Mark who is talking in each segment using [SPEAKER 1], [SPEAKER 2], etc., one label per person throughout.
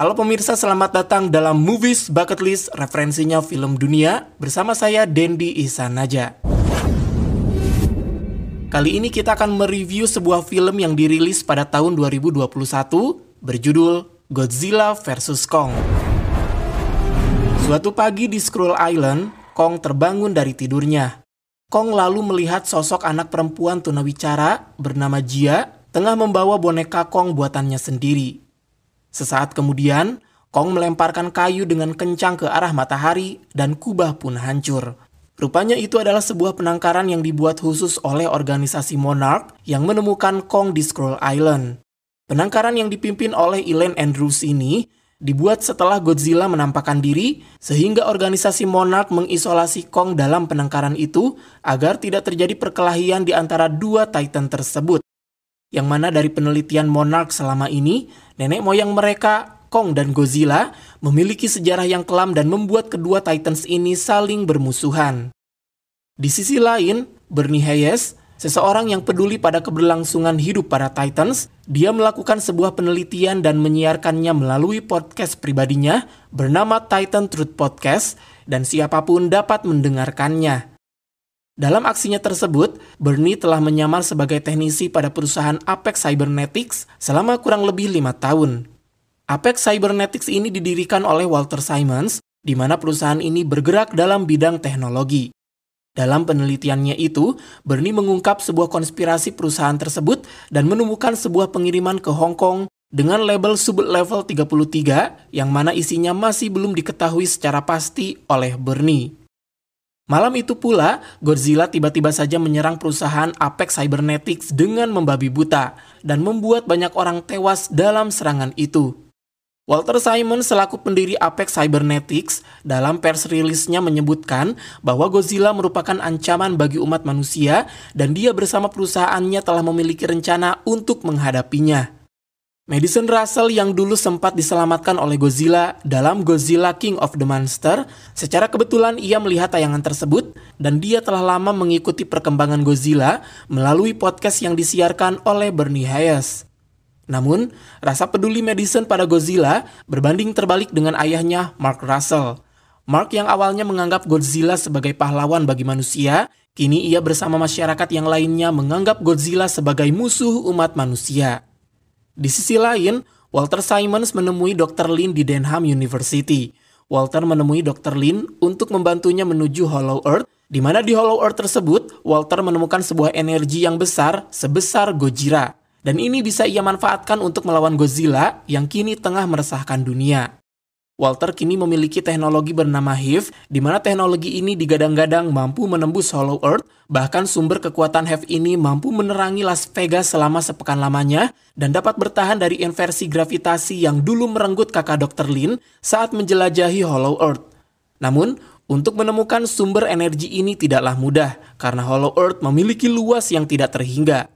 [SPEAKER 1] Halo pemirsa, selamat datang dalam Movies Bucket List, referensinya film dunia, bersama saya Dendi Ihsanaja. Kali ini kita akan mereview sebuah film yang dirilis pada tahun 2021, berjudul Godzilla vs Kong. Suatu pagi di Skrull Island, Kong terbangun dari tidurnya. Kong lalu melihat sosok anak perempuan tunawicara bernama Jia tengah membawa boneka Kong buatannya sendiri. Sesaat kemudian, Kong melemparkan kayu dengan kencang ke arah matahari dan kubah pun hancur. Rupanya itu adalah sebuah penangkaran yang dibuat khusus oleh organisasi Monarch yang menemukan Kong di Skrull Island. Penangkaran yang dipimpin oleh Elaine Andrews ini dibuat setelah Godzilla menampakkan diri, sehingga organisasi Monarch mengisolasi Kong dalam penangkaran itu agar tidak terjadi perkelahian di antara dua Titan tersebut. Yang mana dari penelitian Monarch selama ini, nenek moyang mereka, Kong dan Godzilla, memiliki sejarah yang kelam dan membuat kedua Titans ini saling bermusuhan. Di sisi lain, Bernie Hayes, seseorang yang peduli pada keberlangsungan hidup para Titans, dia melakukan sebuah penelitian dan menyiarkannya melalui podcast pribadinya bernama Titan Truth Podcast, dan siapapun dapat mendengarkannya. Dalam aksinya tersebut, Bernie telah menyamar sebagai teknisi pada perusahaan Apex Cybernetics selama kurang lebih 5 tahun. Apex Cybernetics ini didirikan oleh Walter Simons, di mana perusahaan ini bergerak dalam bidang teknologi. Dalam penelitiannya itu, Bernie mengungkap sebuah konspirasi perusahaan tersebut dan menemukan sebuah pengiriman ke Hong Kong dengan label sub-level 33 yang mana isinya masih belum diketahui secara pasti oleh Bernie. Malam itu pula, Godzilla tiba-tiba saja menyerang perusahaan Apex Cybernetics dengan membabi buta dan membuat banyak orang tewas dalam serangan itu. Walter Simons selaku pendiri Apex Cybernetics dalam pers rilisnya menyebutkan bahwa Godzilla merupakan ancaman bagi umat manusia dan dia bersama perusahaannya telah memiliki rencana untuk menghadapinya. Madison Russell yang dulu sempat diselamatkan oleh Godzilla dalam Godzilla King of the Monster, secara kebetulan ia melihat tayangan tersebut dan dia telah lama mengikuti perkembangan Godzilla melalui podcast yang disiarkan oleh Bernie Hayes. Namun, rasa peduli Madison pada Godzilla berbanding terbalik dengan ayahnya, Mark Russell. Mark yang awalnya menganggap Godzilla sebagai pahlawan bagi manusia, kini ia bersama masyarakat yang lainnya menganggap Godzilla sebagai musuh umat manusia. Di sisi lain, Walter Simons menemui Dr. Lin di Denham University. Walter menemui Dr. Lin untuk membantunya menuju Hollow Earth, di mana di Hollow Earth tersebut, Walter menemukan sebuah energi yang besar sebesar Gojira. Dan ini bisa ia manfaatkan untuk melawan Godzilla yang kini tengah meresahkan dunia. Walter kini memiliki teknologi bernama Hive, di mana teknologi ini digadang-gadang mampu menembus Hollow Earth, bahkan sumber kekuatan Hive ini mampu menerangi Las Vegas selama sepekan lamanya, dan dapat bertahan dari inversi gravitasi yang dulu merenggut kakak Dr. Lin saat menjelajahi Hollow Earth. Namun, untuk menemukan sumber energi ini tidaklah mudah, karena Hollow Earth memiliki luas yang tidak terhingga.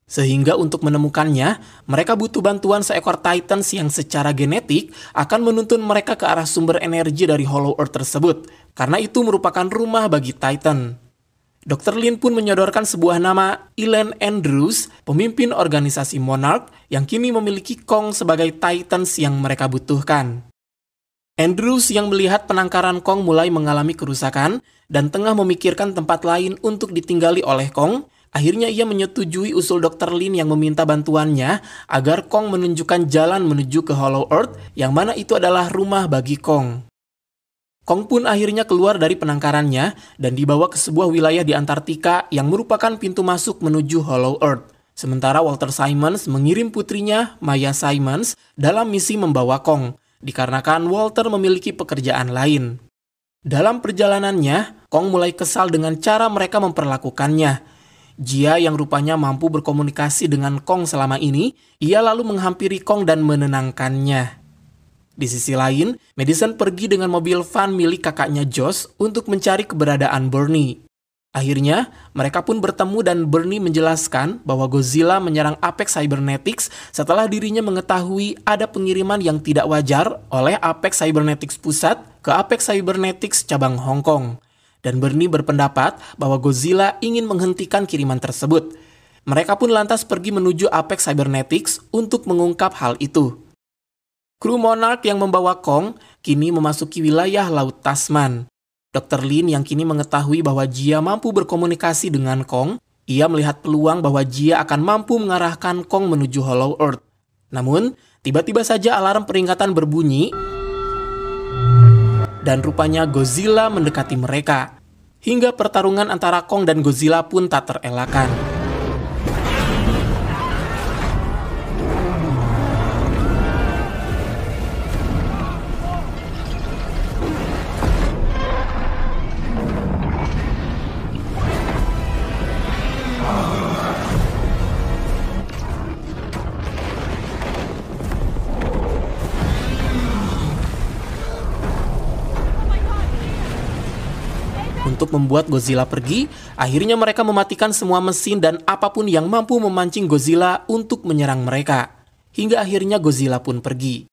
[SPEAKER 1] Sehingga untuk menemukannya, mereka butuh bantuan seekor Titans yang secara genetik akan menuntun mereka ke arah sumber energi dari Hollow Earth tersebut, karena itu merupakan rumah bagi Titan. Dr. Lin pun menyodorkan sebuah nama, Elaine Andrews, pemimpin organisasi Monarch yang kini memiliki Kong sebagai Titans yang mereka butuhkan. Andrews yang melihat penangkaran Kong mulai mengalami kerusakan dan tengah memikirkan tempat lain untuk ditinggali oleh Kong, akhirnya ia menyetujui usul Dr. Lin yang meminta bantuannya agar Kong menunjukkan jalan menuju ke Hollow Earth yang mana itu adalah rumah bagi Kong. Kong pun akhirnya keluar dari penangkarannya dan dibawa ke sebuah wilayah di Antartika yang merupakan pintu masuk menuju Hollow Earth. Sementara Walter Simons mengirim putrinya, Maya Simons, dalam misi membawa Kong, dikarenakan Walter memiliki pekerjaan lain. Dalam perjalanannya, Kong mulai kesal dengan cara mereka memperlakukannya. Jia yang rupanya mampu berkomunikasi dengan Kong selama ini, ia lalu menghampiri Kong dan menenangkannya. Di sisi lain, Madison pergi dengan mobil van milik kakaknya Josh untuk mencari keberadaan Bernie. Akhirnya, mereka pun bertemu dan Bernie menjelaskan bahwa Godzilla menyerang Apex Cybernetics setelah dirinya mengetahui ada pengiriman yang tidak wajar oleh Apex Cybernetics Pusat ke Apex Cybernetics cabang Hong Kong. Dan Bernie berpendapat bahwa Godzilla ingin menghentikan kiriman tersebut. Mereka pun lantas pergi menuju Apex Cybernetics untuk mengungkap hal itu. Kru Monarch yang membawa Kong kini memasuki wilayah Laut Tasman. Dr. Lin yang kini mengetahui bahwa Jia mampu berkomunikasi dengan Kong, ia melihat peluang bahwa Jia akan mampu mengarahkan Kong menuju Hollow Earth. Namun, tiba-tiba saja alarm peringatan berbunyi dan rupanya Godzilla mendekati mereka. Hingga pertarungan antara Kong dan Godzilla pun tak terelakkan. Untuk membuat Godzilla pergi, akhirnya mereka mematikan semua mesin dan apapun yang mampu memancing Godzilla untuk menyerang mereka. Hingga akhirnya Godzilla pun pergi.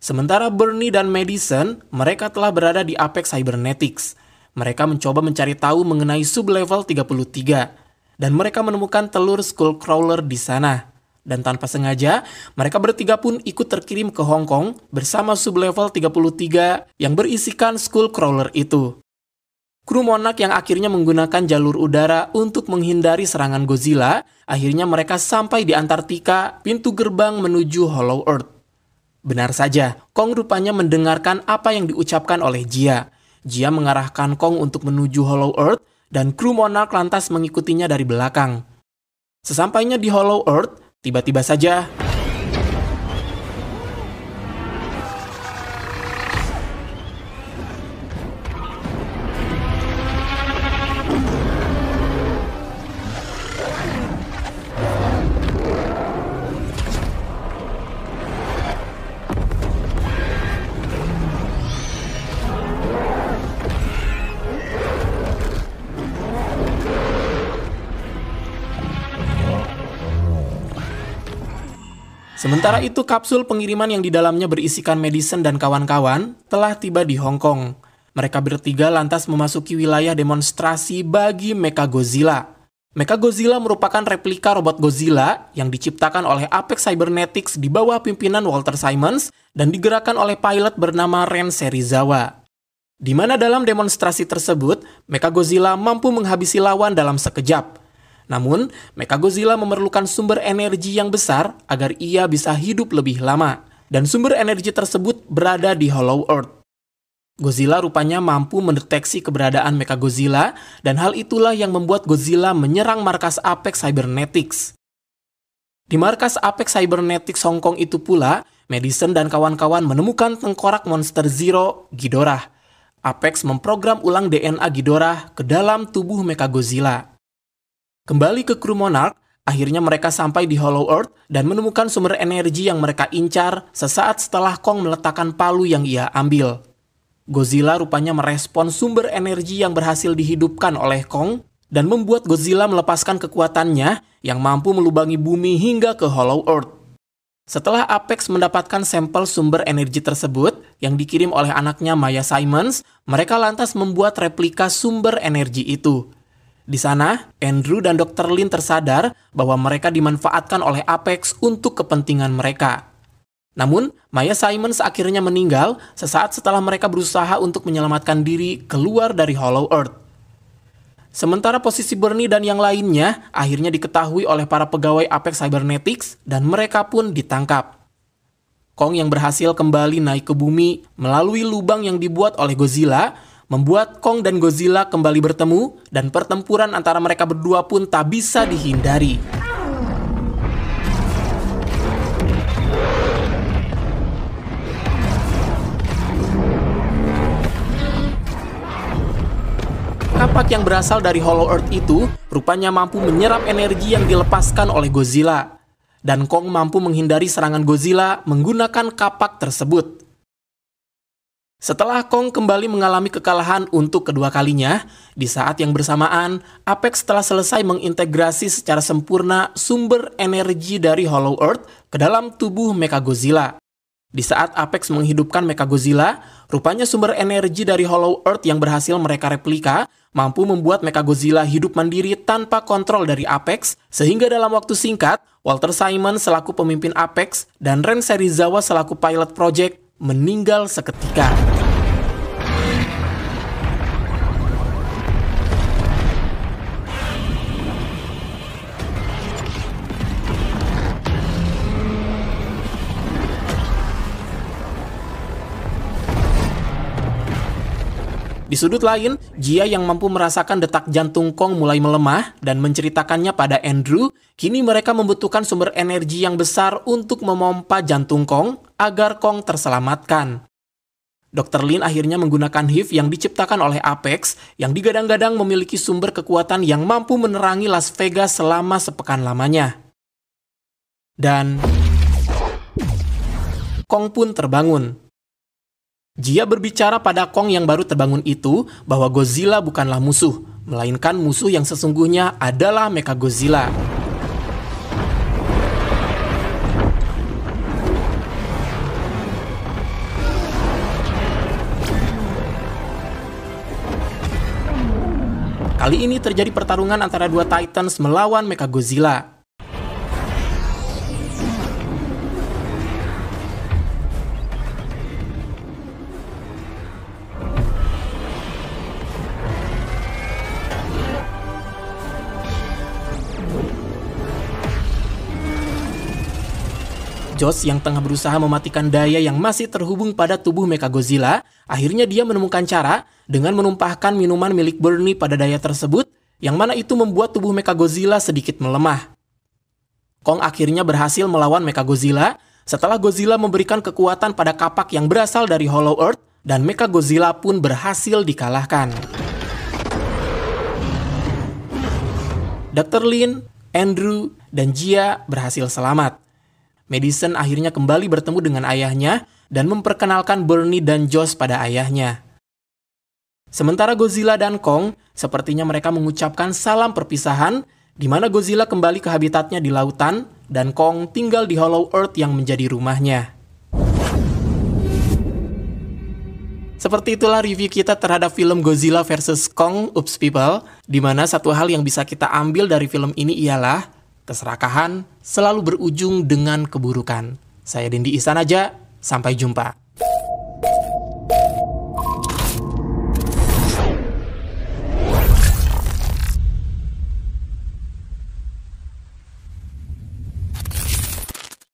[SPEAKER 1] Sementara Bernie dan Madison, mereka telah berada di Apex Cybernetics. Mereka mencoba mencari tahu mengenai sublevel 33. Dan mereka menemukan telur Skullcrawler di sana. Dan tanpa sengaja, mereka bertiga pun ikut terkirim ke Hong Kong bersama sublevel 33 yang berisikan Skullcrawler itu. Kru Monarch yang akhirnya menggunakan jalur udara untuk menghindari serangan Godzilla, akhirnya mereka sampai di Antartika, pintu gerbang menuju Hollow Earth. Benar saja, Kong rupanya mendengarkan apa yang diucapkan oleh Jia. Jia mengarahkan Kong untuk menuju Hollow Earth, dan kru Monarch lantas mengikutinya dari belakang. Sesampainya di Hollow Earth, tiba-tiba saja Sementara itu, kapsul pengiriman yang di dalamnya berisikan Madison dan kawan-kawan telah tiba di Hong Kong. Mereka bertiga lantas memasuki wilayah demonstrasi bagi Mechagodzilla. Mechagodzilla merupakan replika robot Godzilla yang diciptakan oleh Apex Cybernetics di bawah pimpinan Walter Simmons dan digerakkan oleh pilot bernama Ren Serizawa. Di mana dalam demonstrasi tersebut, Mechagodzilla mampu menghabisi lawan dalam sekejap. Namun, Mechagodzilla memerlukan sumber energi yang besar agar ia bisa hidup lebih lama, dan sumber energi tersebut berada di Hollow Earth. Godzilla rupanya mampu mendeteksi keberadaan Mechagodzilla, dan hal itulah yang membuat Godzilla menyerang markas Apex Cybernetics. Di markas Apex Cybernetics Hong Kong itu pula, Madison dan kawan-kawan menemukan tengkorak monster Zero, Ghidorah. Apex memprogram ulang DNA Ghidorah ke dalam tubuh Mechagodzilla. Kembali ke kru Monarch, akhirnya mereka sampai di Hollow Earth dan menemukan sumber energi yang mereka incar sesaat setelah Kong meletakkan palu yang ia ambil. Godzilla rupanya merespon sumber energi yang berhasil dihidupkan oleh Kong dan membuat Godzilla melepaskan kekuatannya yang mampu melubangi bumi hingga ke Hollow Earth. Setelah Apex mendapatkan sampel sumber energi tersebut yang dikirim oleh anaknya Maya Simmons, mereka lantas membuat replika sumber energi itu. Di sana, Andrew dan Dr. Lin tersadar bahwa mereka dimanfaatkan oleh Apex untuk kepentingan mereka. Namun, Maya Simmons akhirnya meninggal sesaat setelah mereka berusaha untuk menyelamatkan diri keluar dari Hollow Earth. Sementara posisi Bernie dan yang lainnya akhirnya diketahui oleh para pegawai Apex Cybernetics dan mereka pun ditangkap. Kong yang berhasil kembali naik ke bumi melalui lubang yang dibuat oleh Godzilla membuat Kong dan Godzilla kembali bertemu dan pertempuran antara mereka berdua pun tak bisa dihindari. Kapak yang berasal dari Hollow Earth itu rupanya mampu menyerap energi yang dilepaskan oleh Godzilla. Dan Kong mampu menghindari serangan Godzilla menggunakan kapak tersebut. Setelah Kong kembali mengalami kekalahan untuk kedua kalinya, di saat yang bersamaan, Apex telah selesai mengintegrasi secara sempurna sumber energi dari Hollow Earth ke dalam tubuh Mechagodzilla. Di saat Apex menghidupkan Mechagodzilla, rupanya sumber energi dari Hollow Earth yang berhasil mereka replika mampu membuat Mechagodzilla hidup mandiri tanpa kontrol dari Apex, sehingga dalam waktu singkat, Walter Simon selaku pemimpin Apex dan Ren Serizawa selaku pilot project meninggal seketika. Di sudut lain, Jia yang mampu merasakan detak jantung Kong mulai melemah dan menceritakannya pada Andrew, kini mereka membutuhkan sumber energi yang besar untuk memompa jantung Kong agar Kong terselamatkan. Dr. Lin akhirnya menggunakan HIV yang diciptakan oleh Apex yang digadang-gadang memiliki sumber kekuatan yang mampu menerangi Las Vegas selama sepekan lamanya. Dan Kong pun terbangun. Jia berbicara pada Kong yang baru terbangun itu bahwa Godzilla bukanlah musuh, melainkan musuh yang sesungguhnya adalah Mechagodzilla. Kali ini terjadi pertarungan antara dua Titans melawan Mechagodzilla. Josh yang tengah berusaha mematikan daya yang masih terhubung pada tubuh Mechagodzilla, akhirnya dia menemukan cara dengan menumpahkan minuman milik Bernie pada daya tersebut, yang mana itu membuat tubuh Mechagodzilla sedikit melemah. Kong akhirnya berhasil melawan Mechagodzilla setelah Godzilla memberikan kekuatan pada kapak yang berasal dari Hollow Earth, dan Mechagodzilla pun berhasil dikalahkan. Dr. Lin, Andrew, dan Jia berhasil selamat. Madison akhirnya kembali bertemu dengan ayahnya dan memperkenalkan Bernie dan Josh pada ayahnya. Sementara Godzilla dan Kong, sepertinya mereka mengucapkan salam perpisahan, di mana Godzilla kembali ke habitatnya di lautan, dan Kong tinggal di Hollow Earth yang menjadi rumahnya. Seperti itulah review kita terhadap film Godzilla vs Kong, Oops People, di mana satu hal yang bisa kita ambil dari film ini ialah keserakahan selalu berujung dengan keburukan. Saya Dendi Ihsan aja, sampai jumpa.